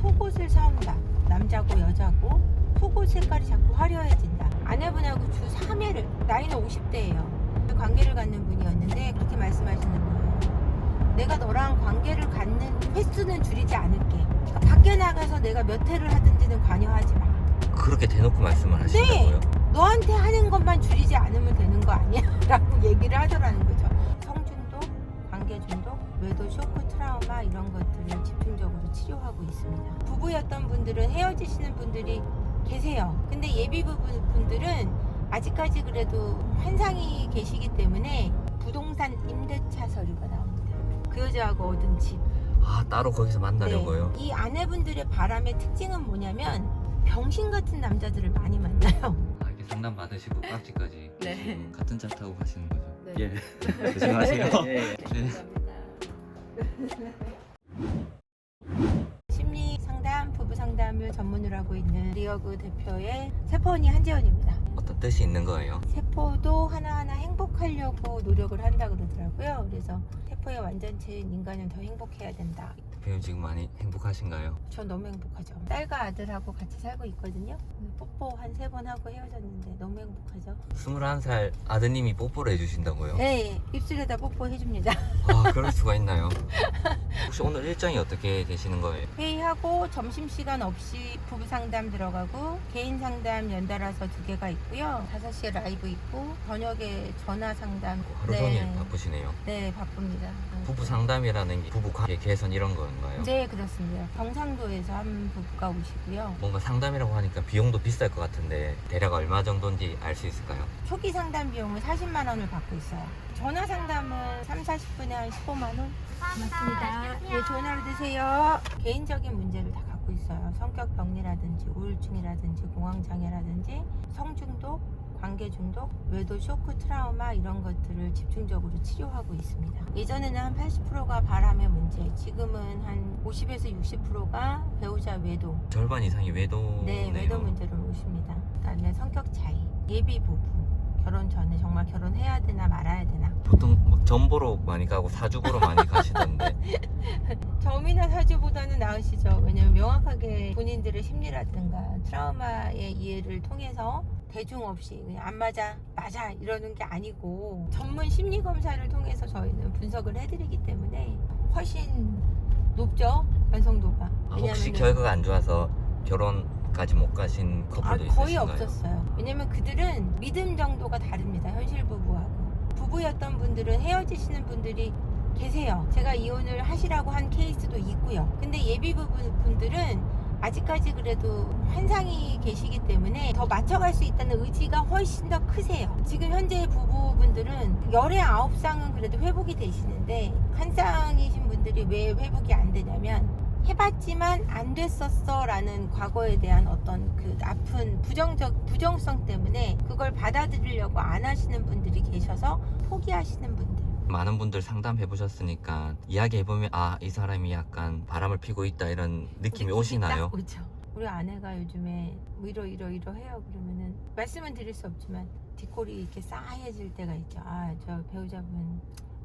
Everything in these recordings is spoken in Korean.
속옷을 사온다. 남자고 여자고 속옷 색깔이 자꾸 화려해진다. 아내분하고 주 3회를, 나이는 50대예요. 관계를 갖는 분이었는데 그렇게 말씀하시는 거예요. 내가 너랑 관계를 갖는 횟수는 줄이지 않을게. 그러니까 밖에 나가서 내가 몇 회를 하든지는 관여하지 마. 그렇게 대놓고 말씀을 하신다고요? 너한테 하는 것만 줄이지 않으면 되는 거 아니야? 라고 얘기를 하더라는 거죠. 성중독, 관계중독, 외도, 쇼크, 트라우마 이런 것들을 집중적으로 치료하고 있습니다. 부부였던 분들은 헤어지시는 분들이 계세요. 근데 예비 부부분들은 아직까지 그래도 환상이 계시기 때문에 부동산 임대차 서류가 나옵니다. 그 여자하고 얻은 집. 아, 따로 거기서 만나려고요? 네. 이 아내분들의 바람의 특징은 뭐냐면 병신 같은 남자들을 많이 만나요. 아, 이렇게 상담 받으시고 깍지까지 네. 지금 같은 차 타고 가시는 거죠? 네. 예. 조심하세요. 네. 심리 상담, 부부 상담을 전문으로 하고 있는 리어그 대표의 세포 언니 한재원입니다. 어떤 뜻이 있는 거예요? 세포도 하나하나 행복하려고 노력을 한다 그러더라고요. 그래서 세포의 완전체인 인간은 더 행복해야 된다. 대표님 지금 많이 행복하신가요? 전 너무 행복하죠. 딸과 아들하고 같이 살고 있거든요. 뽀뽀 한 3번 하고 헤어졌는데 너무 행복하죠. 21살 아드님이 뽀뽀를 해주신다고요? 네, 입술에다 뽀뽀 해줍니다. 아, 그럴 수가 있나요? 혹시 오늘 일정이 어떻게 되시는 거예요? 회의하고 점심시간 없이 부부 상담 들어가고 개인 상담 연달아서 2개가 있고요. 5시에 라이브 있고 저녁에 전화 상담. 하루 종일 바쁘시네요. 네, 바쁩니다. 부부 상담이라는 게 부부 관계 개선 이런 건가요? 네, 그렇습니다. 경상도에서 한 부부가 오시고요. 뭔가 상담이라고 하니까 비용도 비쌀 것 같은데 대략 얼마 정도인지 알 수 있을까요? 초기 상담 비용은 40만 원을 받고 있어요. 전화 상담은 3, 40분에 한 15만 원? 고맙습니다. 네, 좋은 하루 되세요. 개인적인 문제를 다 갖고 있어요. 성격 병리라든지 우울증이라든지 공황장애라든지 성중독, 관계중독, 외도, 쇼크, 트라우마 이런 것들을 집중적으로 치료하고 있습니다. 예전에는 한 80%가 바람의 문제, 지금은 한 50에서 60%가 배우자 외도. 절반 이상이 외도네요. 네, 외도 문제로 오십니다. 그다음에 성격 차이, 예비 부부, 결혼 전에 정말 결혼해야 되나 말아야 되나. 보통 뭐 점보로 많이 가고 사주보로 많이 가시던데 점이나 사주보다는 나으시죠. 왜냐면 명확하게 본인들의 심리라든가 트라우마의 이해를 통해서 대중 없이 그냥 안 맞아 이러는 게 아니고 전문 심리 검사를 통해서 저희는 분석을 해드리기 때문에 훨씬 높죠, 완성도가. 아, 혹시 왜냐면은 결과가 안 좋아서 결혼까지 못 가신 커플도 있으신가요? 거의 없었어요. 왜냐면 그들은 믿음 정도가 다릅니다. 현실 부부하고. 부부였던 분들은 헤어지시는 분들이 계세요. 제가 이혼을 하시라고 한 케이스도 있고요. 근데 예비 부부분들은 아직까지 그래도 환상이 계시기 때문에 더 맞춰갈 수 있다는 의지가 훨씬 더 크세요. 지금 현재 부부분들은 열의 9쌍은 그래도 회복이 되시는데 한 쌍이신 분들이 왜 회복이 안 되냐면 해봤지만 안 됐었어 라는 과거에 대한 어떤 그 아픈 부정성 때문에 그걸 받아들이려고 안 하시는 분들이 계셔서 포기하시는 분들. 많은 분들 상담해 보셨으니까 이야기해보면 아, 이 사람이 약간 바람을 피고 있다 이런 느낌이 오시나요? 딱 오죠. 우리 아내가 요즘에 뭐 이러 해요. 그러면은 말씀은 드릴 수 없지만 뒷골이 이렇게 싸해질 때가 있죠. 아, 저 배우자분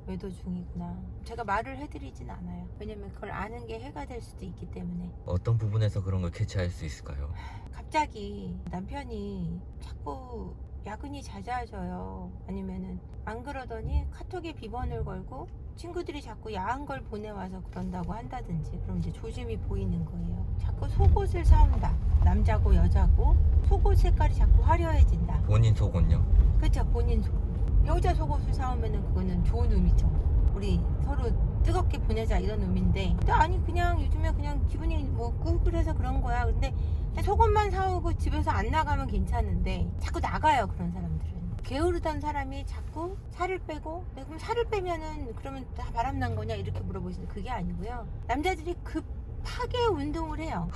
외도 중이구나. 제가 말을 해드리진 않아요. 왜냐면 그걸 아는 게 해가 될 수도 있기 때문에. 어떤 부분에서 그런 걸 캐치할 수 있을까요? 갑자기 남편이 자꾸 야근이 잦아져요. 아니면은 안 그러더니 카톡에 비번을 걸고 친구들이 자꾸 야한 걸 보내와서 그런다고 한다든지, 그럼 이제 조짐이 보이는 거예요. 자꾸 속옷을 사온다. 남자고 여자고 속옷 색깔이 자꾸 화려해진다. 본인 속은요? 그렇죠. 본인 속옷. 배우자 속옷을 사오면은 그거는 좋은 의미죠. 우리 서로 뜨겁게 보내자 이런 의미인데, 근데 아니 그냥 요즘에 그냥 기분이 뭐 꿀꿀해서 그런 거야. 근데 그냥 속옷만 사오고 집에서 안 나가면 괜찮은데 자꾸 나가요, 그런 사람들은. 게으르던 사람이 자꾸 살을 빼고, 네, 그럼 살을 빼면은 그러면 다 바람난 거냐 이렇게 물어보시는데 그게 아니고요. 남자들이 급하게 운동을 해요.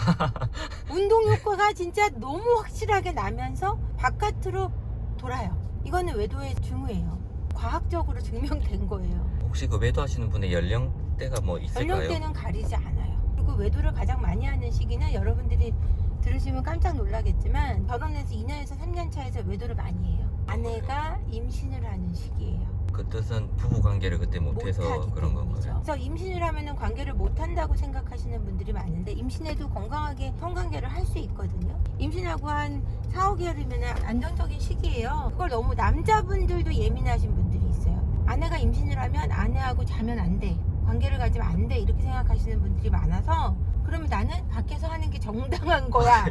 운동 효과가 진짜 너무 확실하게 나면서 바깥으로 돌아요. 이거는 외도의 징후예요. 과학적으로 증명된 거예요. 혹시 그 외도하시는 분의 연령대가 뭐 있을까요? 연령대는 가리지 않아요. 그리고 외도를 가장 많이 하는 시기는 여러분들이 들으시면 깜짝 놀라겠지만 결혼해서 2년에서 3년 차에서 외도를 많이 해요. 아내가 임신을 하는 시기예요. 그 뜻은 부부 관계를 그때 못해서 못하기 그런 때문이죠. 건가요? 그래서 임신을 하면은 관계를 못한다고 생각하시는 분들이 많은데 임신해도 건강하게 성관계를 할 수 있거든요. 임신하고 한 4, 5개월이면 안정적인 시기예요. 그걸 너무 남자분들도 예민하신 분들이 있어요. 아내가 임신을 하면 아내하고 자면 안 돼. 관계를 가지면 안 돼. 이렇게 생각하시는 분들이 많아서 그러면 나는 밖에서 하는 게 정당한 거야.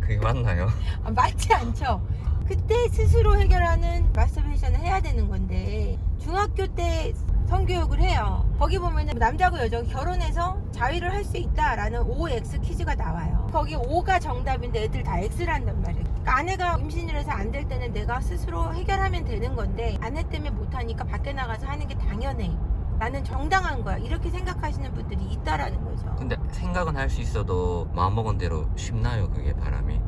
그게 맞나요? 아, 맞지 않죠. 그때 스스로 해결하는 마스터베이션을 해야 되는 건데 중학교 때 성교육을 해요. 거기 보면은 남자고 여자고 결혼해서 자위를 할 수 있다라는 OX 퀴즈가 나와요. 거기 O가 정답인데 애들 다 X를 한단 말이에요. 그러니까 아내가 임신을 해서 안 될 때는 내가 스스로 해결하면 되는 건데 아내 때문에 못하니까 밖에 나가서 하는 게 당연해. 나는 정당한 거야. 이렇게 생각하시는 분들이 있다라는 거죠. 근데 생각은 할 수 있어도 마음먹은 대로 쉽나요? 그게 바람이?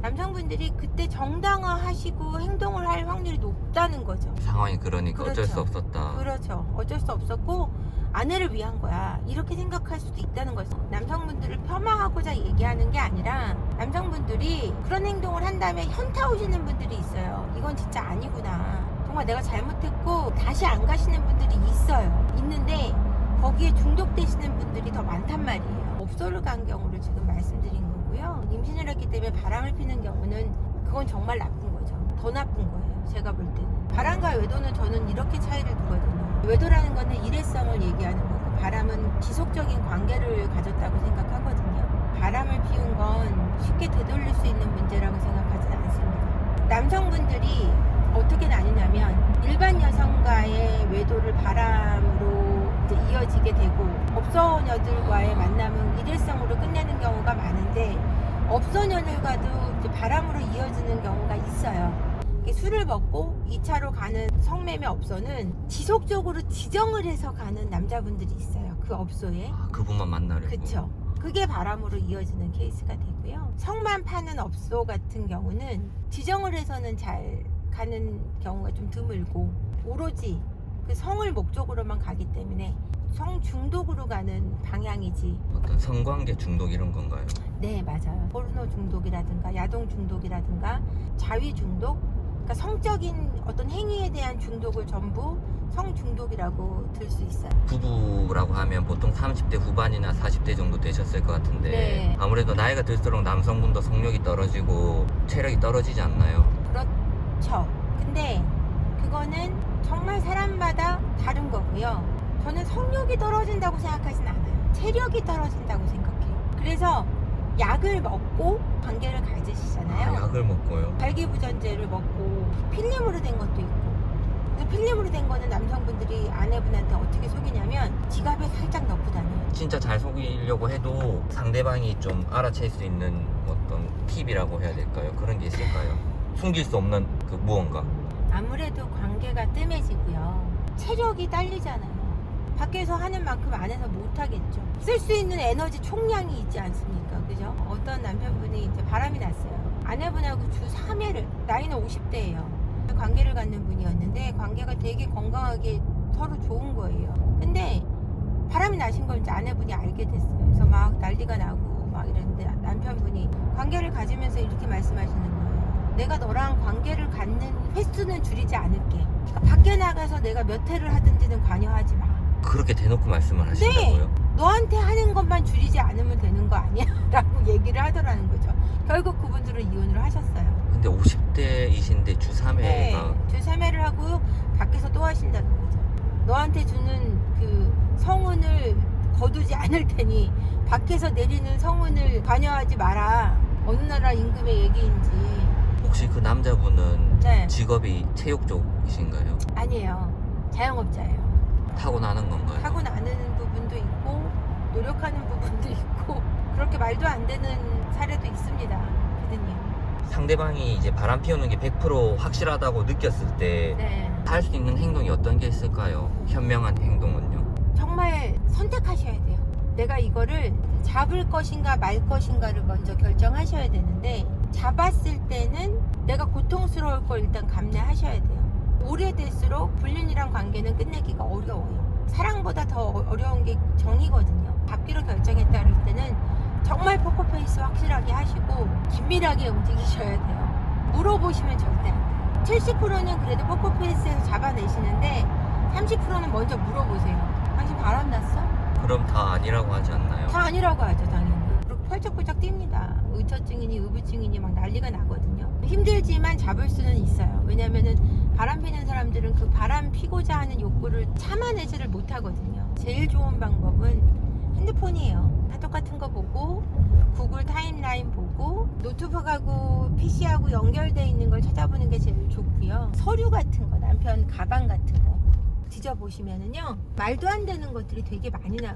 남성분들이 그때 정당화하시고 행동을 할 확률이 높다는 거죠. 상황이 그러니까 어쩔 그렇죠. 수 없었다. 그렇죠. 어쩔 수 없었고 아내를 위한 거야. 이렇게 생각할 수도 있다는 거죠. 남성분들을 폄하하고자 얘기하는 게 아니라 남성분들이 그런 행동을 한 다음에 현타 오시는 분들이 있어요. 이건 진짜 아니구나. 정말 내가 잘못했고 다시 안 가시는 분들이 있어요. 있는데 거기에 중독되시는 분들이 더 많단 말이에요. 업소를 간 경우를 지금 말씀드린 거고요. 임신을 했기 때문에 바람을 피는 경우는 그건 정말 나쁜 거죠. 더 나쁜 거예요. 제가 볼 때는. 바람과 외도는 저는 이렇게 차이를 두거든요. 외도라는 거는 일회성을 얘기하는 거고 바람은 지속적인 관계를 가졌다고 생각하거든요. 바람을 피운 건 쉽게 되돌릴 수 있는 문제라고 생각하진 않습니다. 남성분들이 어떻게 나뉘냐면 일반 여성과의 외도를 바람으로 이제 이어지게 되고 업소녀들과의 만남은 일회성으로 끝내는 경우가 많은데 업소녀들과도 이제 바람으로 이어지는 경우가 있어요. 술을 먹고 2차로 가는 성매매 업소는 지속적으로 지정을 해서 가는 남자분들이 있어요. 그 업소에. 아, 그분만 만나려고. 그쵸. 그게 바람으로 이어지는 케이스가 되고요. 성만 파는 업소 같은 경우는 지정을 해서는 잘 가는 경우가 좀 드물고 오로지 그 성을 목적으로만 가기 때문에 성 중독으로 가는 방향이지. 어떤 성관계 중독 이런 건가요? 네, 맞아요. 포르노 중독이라든가 야동 중독이라든가 자위 중독, 그러니까 성적인 어떤 행위에 대한 중독을 전부 성 중독이라고 들 수 있어요. 부부라고 하면 보통 30대 후반이나 40대 정도 되셨을 것 같은데 네. 아무래도 나이가 들수록 남성분도 성욕이 떨어지고 체력이 떨어지지 않나요? 그렇죠. 근데 그거는 정말 사람마다 다른 거고요. 저는 성욕이 떨어진다고 생각하진 않아요. 체력이 떨어진다고 생각해요. 그래서 약을 먹고 관계를 가지시잖아요. 아, 약을 먹고요. 발기부전제를 먹고 필름으로 된 것도 있고. 근데 필름으로 된 거는 남성분들이 아내분한테 어떻게 속이냐면 지갑에 살짝 넣고 다녀요. 진짜 잘 속이려고 해도 상대방이 좀 알아챌 수 있는 어떤 팁이라고 해야 될까요? 그런 게 있을까요? 숨길 수 없는 그 무언가. 아무래도 관계가 뜸해지고요. 체력이 딸리잖아요. 밖에서 하는 만큼 안에서 못하겠죠. 쓸 수 있는 에너지 총량이 있지 않습니까? 그죠? 어떤 남편분이 이제 바람이 났어요. 아내분하고 주 3회를, 나이는 50대예요. 관계를 갖는 분이었는데 관계가 되게 건강하게 서로 좋은 거예요. 근데 바람이 나신 걸 이제 아내분이 알게 됐어요. 그래서 막 난리가 나고 막 이랬는데 남편분이 관계를 가지면서 이렇게 말씀하시는 거예요. 내가 너랑 관계를 갖는 횟수는 줄이지 않을게. 그러니까 밖에 나가서 내가 몇 회를 하든지는 관여하지 마. 그렇게 대놓고 말씀을 하신다고요? 너한테 하는 것만 줄이지 않으면 되는 거 아니야? 라고 얘기를 하더라는 거죠. 결국 그분들은 이혼을 하셨어요. 근데 50대이신데 주 3회가 네, 주 3회를 하고 밖에서 또 하신다는 거죠. 너한테 주는 그 성운을 거두지 않을 테니 밖에서 내리는 성운을 관여하지 마라. 어느 나라 임금의 얘기인지. 혹시 그 남자분은 네. 직업이 체육 쪽이신가요? 아니에요. 자영업자예요. 타고나는 건가요? 타고 나는 부분도 있고 노력하는 부분도 있고 그렇게 말도 안 되는 사례도 있습니다. 피디님. 상대방이 이제 바람 피우는 게 100% 확실하다고 느꼈을 때 네. 할 수 있는 행동이 어떤 게 있을까요? 현명한 행동은요? 정말 선택하셔야 돼요. 내가 이거를 잡을 것인가 말 것인가를 먼저 결정하셔야 되는데 잡았을 때는 내가 고통스러울 걸 일단 감내하셔야 돼요. 오래될수록 불륜이란 관계는 끝내기가 어려워요. 사랑보다 더 어려운 게 정이거든요. 잡기로 결정했다 그럴 때는 정말 포커페이스 확실하게 하시고 긴밀하게 움직이셔야 돼요. 물어보시면 절대 안 돼요. 70%는 그래도 포커페이스에서 잡아내시는데 30%는 먼저 물어보세요. 당신 바람 났어? 그럼 다 아니라고 하지 않나요? 다 아니라고 하죠, 당연히. 그리고 펄쩍펄쩍 뜁니다. 의처증이니 의부증이니 막 난리가 나거든요. 힘들지만 잡을 수는 있어요. 왜냐면은 바람 피는 사람들은 그 바람 피고자 하는 욕구를 참아내지를 못하거든요. 제일 좋은 방법은 핸드폰이에요. 카톡 같은 거 보고 구글 타임라인 보고 노트북하고 PC하고 연결되어 있는 걸 찾아보는 게 제일 좋고요. 서류 같은 거, 남편 가방 같은 거 뒤져보시면은요, 말도 안 되는 것들이 되게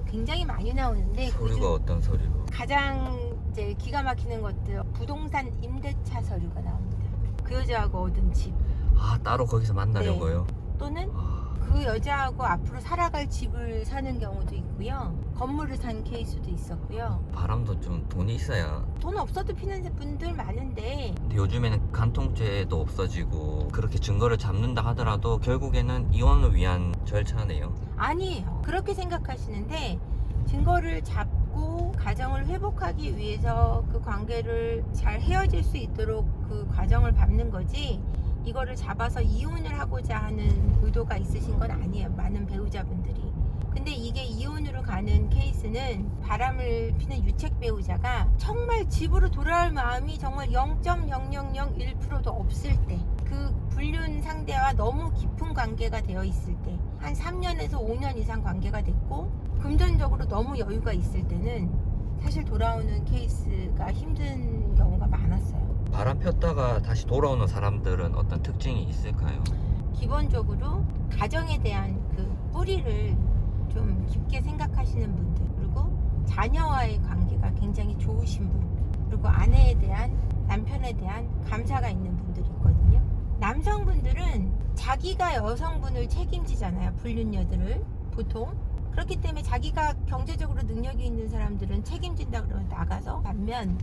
굉장히 많이 나오는데 서류가 어떤 서류로? 가장 이제 기가 막히는 것들, 부동산 임대차 서류가 나옵니다. 그 여자하고 얻은 집 아, 따로 거기서 만나려고요? 또는 아, 그 여자하고 앞으로 살아갈 집을 사는 경우도 있고요. 건물을 산 케이스도 있었고요. 바람도 좀 돈이 있어야. 돈 없어도 피는 분들 많은데 근데 요즘에는 간통죄도 없어지고 그렇게 증거를 잡는다 하더라도 결국에는 이혼을 위한 절차네요. 아니에요. 그렇게 생각하시는데 증거를 잡고 가정을 회복하기 위해서 그 관계를 잘 헤어질 수 있도록 그 과정을 밟는 거지, 이거를 잡아서 이혼을 하고자 하는 의도가 있으신 건 아니에요. 많은 배우자분들이. 근데 이게 이혼으로 가는 케이스는 바람을 피는 유책 배우자가 정말 집으로 돌아올 마음이 정말 0.0001%도 없을 때, 그 불륜 상대와 너무 깊은 관계가 되어 있을 때, 한 3년에서 5년 이상 관계가 됐고 금전적으로 너무 여유가 있을 때는 사실 돌아오는 케이스가 힘든 경우가 많았어요. 바람 폈다가 다시 돌아오는 사람들은 어떤 특징이 있을까요? 기본적으로 가정에 대한 그 뿌리를 좀 깊게 생각하시는 분들, 그리고 자녀와의 관계가 굉장히 좋으신 분, 그리고 아내에 대한, 남편에 대한 감사가 있는 분들이 있거든요. 남성분들은 자기가 여성분을 책임지잖아요, 불륜녀들을 보통. 그렇기 때문에 자기가 경제적으로 능력이 있는 사람들은 책임진다 그러면 나가서, 반면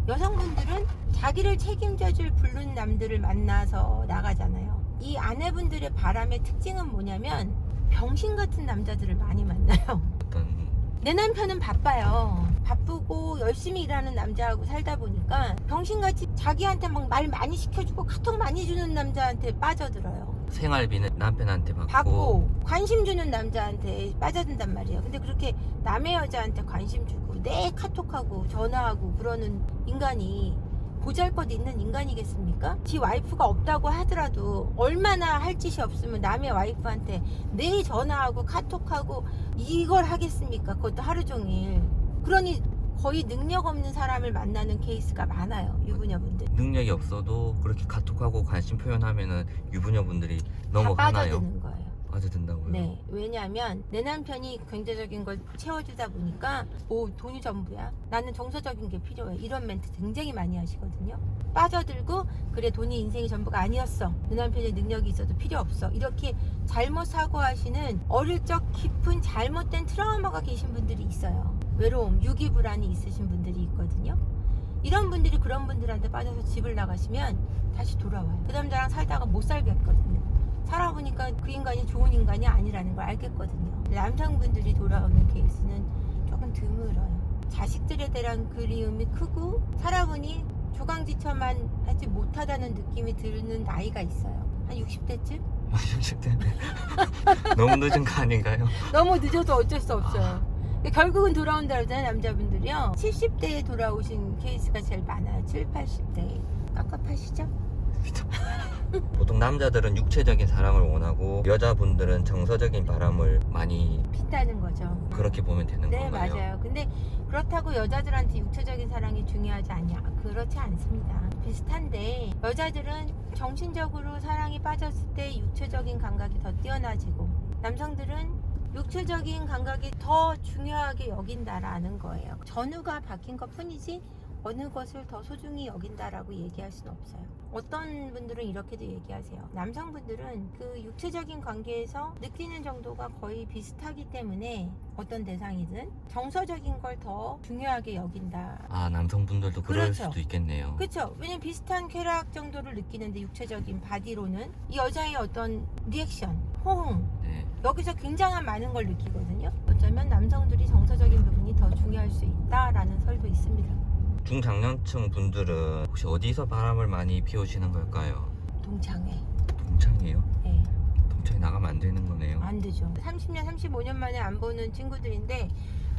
여성분들은 자기를 책임져줄 불륜 남들을 만나서 나가잖아요. 이 아내분들의 바람의 특징은 뭐냐면 병신 같은 남자들을 많이 만나요. 어떤 내 남편은 바빠요. 바쁘고 열심히 일하는 남자하고 살다 보니까 병신같이 자기한테 막 말 많이 시켜주고 카톡 많이 주는 남자한테 빠져들어요. 생활비는 남편한테 받고 관심 주는 남자한테 빠져든단 말이에요. 근데 그렇게 남의 여자한테 관심 주고 내 카톡하고 전화하고 그러는 인간이 보잘것 있는 인간이겠습니까? 지 와이프가 없다고 하더라도 얼마나 할 짓이 없으면 남의 와이프한테 내 전화하고 카톡하고 이걸 하겠습니까? 그것도 하루 종일. 그러니 거의 능력 없는 사람을 만나는 케이스가 많아요, 유부녀분들. 능력이 없어도 그렇게 카톡하고 관심 표현하면은 유부녀분들이 다 넘어가나요? 빠져드는 거예요. 빠져든다고요? 네, 왜냐하면 내 남편이 경제적인 걸 채워주다 보니까 돈이 전부야, 나는 정서적인 게 필요해, 이런 멘트 굉장히 많이 하시거든요. 빠져들고 그래, 돈이 인생이 전부가 아니었어, 내 남편의 능력이 있어도 필요 없어, 이렇게 잘못 사고하시는 어릴 적 깊은 잘못된 트라우마가 계신 분들이 있어요. 외로움, 유기불안이 있으신 분들이 있거든요. 이런 분들이 그런 분들한테 빠져서 집을 나가시면 다시 돌아와요. 그 남자랑 살다가 못 살겠거든요. 살아보니까 그 인간이 좋은 인간이 아니라는 걸 알겠거든요. 남성분들이 돌아오는 케이스는 조금 드물어요. 자식들에 대한 그리움이 크고 살아보니 조강지처만 하지 못하다는 느낌이 드는 나이가 있어요. 한 60대쯤? 60대 너무 늦은 거 아닌가요? 너무 늦어도 어쩔 수 없어요. 근데 결국은 돌아온다 그러잖아요, 남자분들이요. 70대에 돌아오신 케이스가 제일 많아요. 7, 80대. 깝깝하시죠? 보통 남자들은 육체적인 사랑을 원하고 여자분들은 정서적인 바람을 많이 핀다는 거죠. 그렇게 보면 되는 네, 건가요? 맞아요. 근데 그렇다고 여자들한테 육체적인 사랑이 중요하지 않냐? 그렇지 않습니다. 비슷한데 여자들은 정신적으로 사랑이 빠졌을 때 육체적인 감각이 더 뛰어나지고, 남성들은 육체적인 감각이 더 중요하게 여긴다라는 거예요. 전후가 바뀐 것 뿐이지 어느 것을 더 소중히 여긴다라고 얘기할 수는 없어요. 어떤 분들은 이렇게도 얘기하세요. 남성분들은 그 육체적인 관계에서 느끼는 정도가 거의 비슷하기 때문에 어떤 대상이든 정서적인 걸 더 중요하게 여긴다. 아, 남성분들도 그럴 그렇죠. 수도 있겠네요. 그렇죠. 왜냐면 비슷한 쾌락 정도를 느끼는데 육체적인 바디로는 이 여자의 어떤 리액션, 호응, 네. 여기서 굉장한 많은 걸 느끼거든요. 어쩌면 남성들이 정서적인 부분이 더 중요할 수 있다라는 설도 있습니다. 중장년층 분들은 혹시 어디서 바람을 많이 피우시는 걸까요? 동창회. 동창이에요? 예. 동창회 나가면 안 되는 거네요. 안 되죠. 30년, 35년 만에 안 보는 친구들인데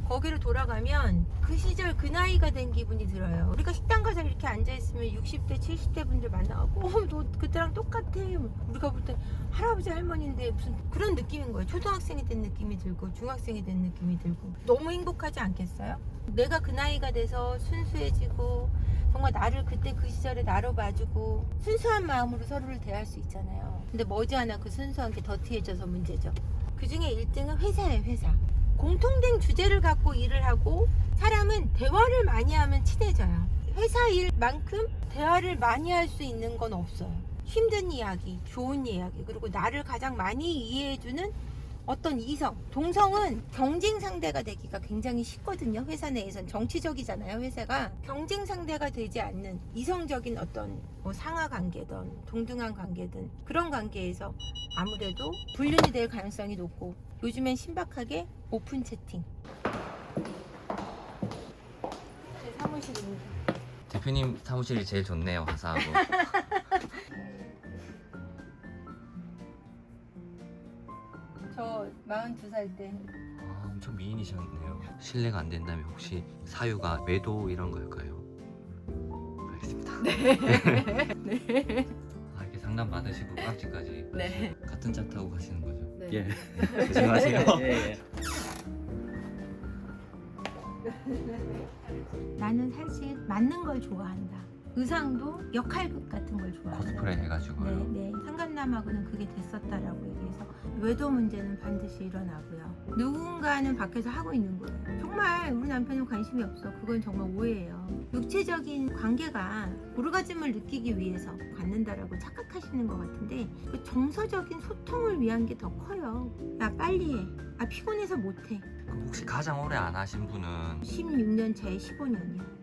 거기로 돌아가면 그 시절 그 나이가 된 기분이 들어요. 우리가 식당 가서 이렇게 앉아있으면 60대, 70대 분들 만나고 너 그때랑 똑같아. 우리가 볼 때 할아버지, 할머니인데 무슨 그런 느낌인 거예요. 초등학생이 된 느낌이 들고 중학생이 된 느낌이 들고 너무 행복하지 않겠어요? 내가 그 나이가 돼서 순수해지고 정말 나를 그때 그 시절에 나로 봐주고 순수한 마음으로 서로를 대할 수 있잖아요. 근데 머지않아 그 순수한 게 더티해져서 문제죠. 그 중에 1등은 회사예요. 회사. 공통된 주제를 갖고 일을 하고 사람은 대화를 많이 하면 친해져요. 회사 일만큼 대화를 많이 할 수 있는 건 없어요. 힘든 이야기, 좋은 이야기, 그리고 나를 가장 많이 이해해주는 어떤 이성, 동성은 경쟁 상대가 되기가 굉장히 쉽거든요. 회사 내에선 정치적이잖아요. 회사가 경쟁 상대가 되지 않는 이성적인 어떤 뭐 상하 관계든 동등한 관계든 그런 관계에서 아무래도 불륜이 될 가능성이 높고 요즘엔 신박하게 오픈 채팅. 제 사무실입니다. 대표님 사무실이 제일 좋네요. 화사하고. 저 42살 때 아, 엄청 미인이셨네요. 실례가 안 된다면 혹시 사유가 외도 이런 걸까요? 알겠습니다. 네. 아, 이렇게 상담 받으시고 깍지까지 네. 같은 차 타고 가시는 거죠? 네. 예. 조심하세요. 예. 나는 사실 맞는 걸 좋아한다. 의상도 역할극 같은 걸 좋아한다. 코스프레 해가지고요. 네. 상간남하고는 그게 됐었다라고 얘기해서 외도 문제는 반드시 일어나고요. 누군가는 밖에서 하고 있는 거예요. 정말 우리 남편은 관심이 없어. 그건 정말 오해예요. 육체적인 관계가 오르가즘을 느끼기 위해서 갖는다라고 착각하시는 것 같은데 그 정서적인 소통을 위한 게 더 커요. 야 빨리 해. 아 피곤해서 못해. 그럼 혹시 가장 오래 안 하신 분은 16년 차에 15년이요.